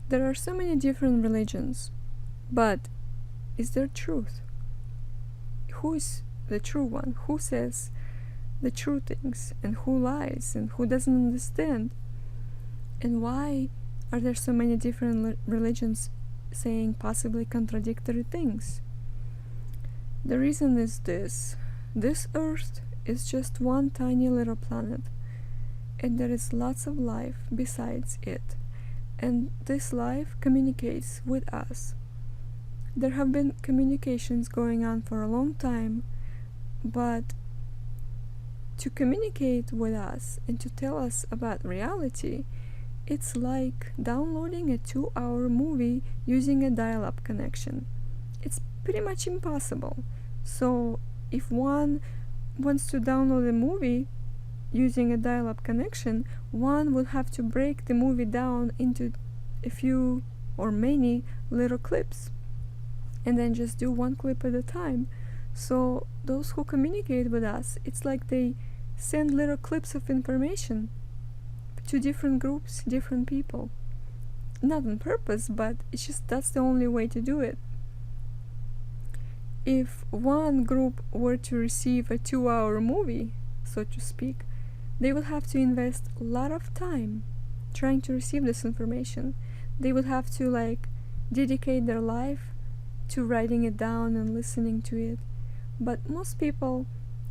There are so many different religions, but is there truth? Who is the true one? Who says the true things, and who lies, and who doesn't understand? And why are there so many different religions saying possibly contradictory things? The reason is this. This Earth is just one tiny little planet, and there is lots of life besides it, and this life communicates with us. There have been communications going on for a long time, but to communicate with us and to tell us about reality, it's like downloading a 2-hour movie using a dial-up connection. It's pretty much impossible. So if one wants to download a movie using a dial-up connection, one would have to break the movie down into a few or many little clips and then just do one clip at a time. So those who communicate with us, it's like they send little clips of information to different groups, different people. Not on purpose, but it's just that's the only way to do it. If one group were to receive a 2-hour movie, so to speak, they would have to invest a lot of time trying to receive this information. They would have to dedicate their life to writing it down and listening to it. But most people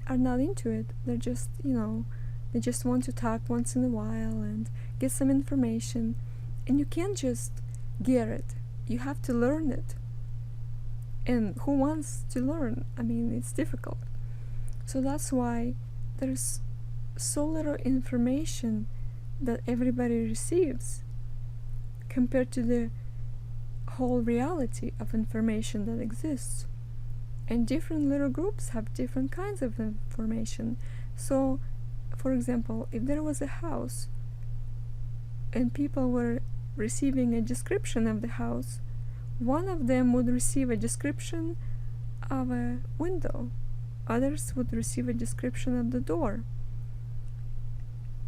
are not into it. They're just, they just want to talk once in a while and get some information. And you can't just get it. You have to learn it. And who wants to learn? I mean, it's difficult. So that's why there's so little information that everybody receives compared to the whole reality of information that exists. And different little groups have different kinds of information. So, for example, if there was a house and people were receiving a description of the house, one of them would receive a description of a window, others would receive a description of the door.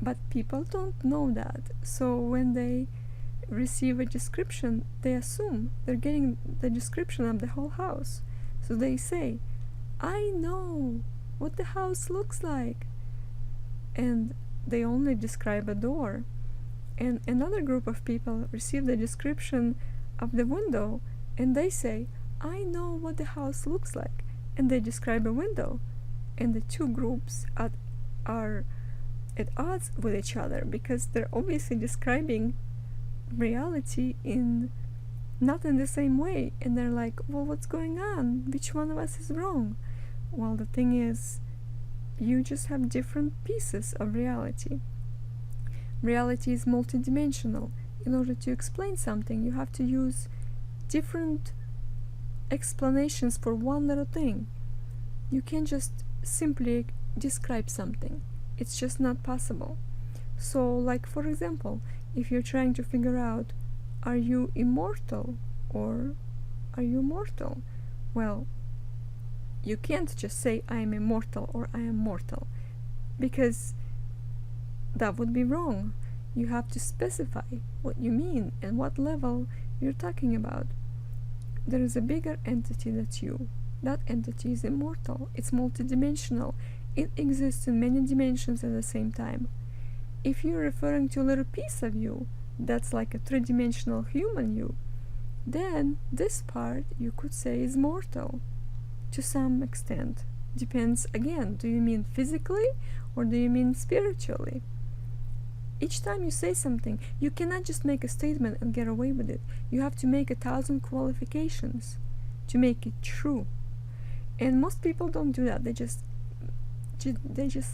But people don't know that, so when they receive a description, they assume they're getting the description of the whole house. So they say, I know what the house looks like. And they only describe a door. And another group of people receive the description of the window, and they say, I know what the house looks like. And they describe a window. And the two groups are at odds with each other because they're obviously describing reality not in the same way, and they're like, well, what's going on? Which one of us is wrong? Well, the thing is, you just have different pieces of reality. Reality is multidimensional. In order to explain something, you have to use different explanations for one little thing. You can't just simply describe something. It's just not possible. So, for example, if you're trying to figure out, are you immortal or are you mortal? Well, you can't just say I am immortal or I am mortal, because that would be wrong. You have to specify what you mean and what level you're talking about. There is a bigger entity that's you. That entity is immortal. It's multidimensional. It exists in many dimensions at the same time. If you're referring to a little piece of you, that's like a 3-dimensional human you, then this part you could say is mortal to some extent. Depends, again, do you mean physically or do you mean spiritually? Each time you say something, you cannot just make a statement and get away with it. You have to make 1,000 qualifications to make it true. And most people don't do that. They just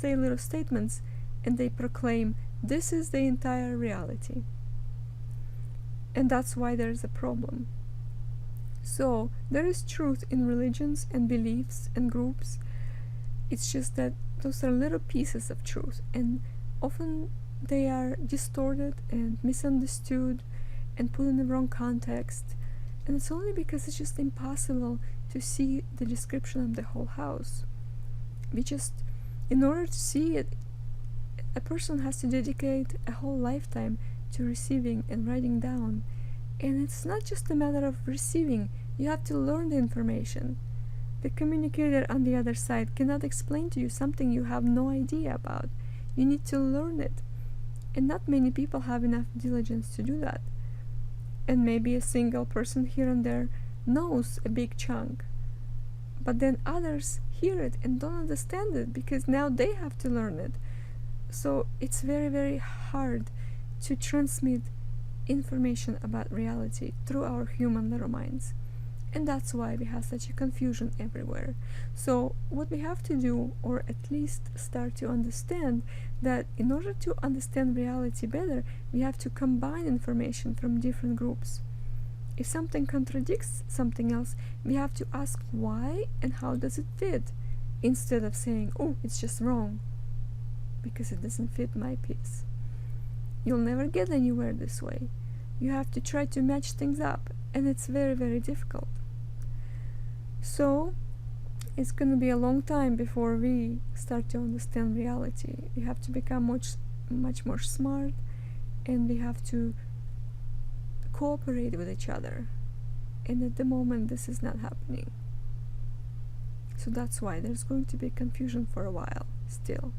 say little statements and they proclaim this is the entire reality. And that's why there's a problem. So there is truth in religions and beliefs and groups. It's just that those are little pieces of truth, and often they are distorted and misunderstood and put in the wrong context. And it's only because it's just impossible to see the description of the whole house. In order to see it, a person has to dedicate a whole lifetime to receiving and writing down And it's not just a matter of receiving, you have to learn the information. The communicator on the other side cannot explain to you something you have no idea about. You need to learn it. And not many people have enough diligence to do that. And maybe a single person here and there knows a big chunk. But then others hear it and don't understand it because now they have to learn it. So it's very, very hard to transmit information about reality through our human little minds. And that's why we have such a confusion everywhere. So what we have to do, or at least start to understand, that in order to understand reality better, we have to combine information from different groups. If something contradicts something else, we have to ask why and how does it fit, instead of saying, oh, it's just wrong, because it doesn't fit my piece. You'll never get anywhere this way. You have to try to match things up, and it's very, very difficult. So it's going to be a long time before we start to understand reality. We have to become much more smart, and we have to cooperate with each other. And at the moment, this is not happening. So that's why there's going to be confusion for a while still.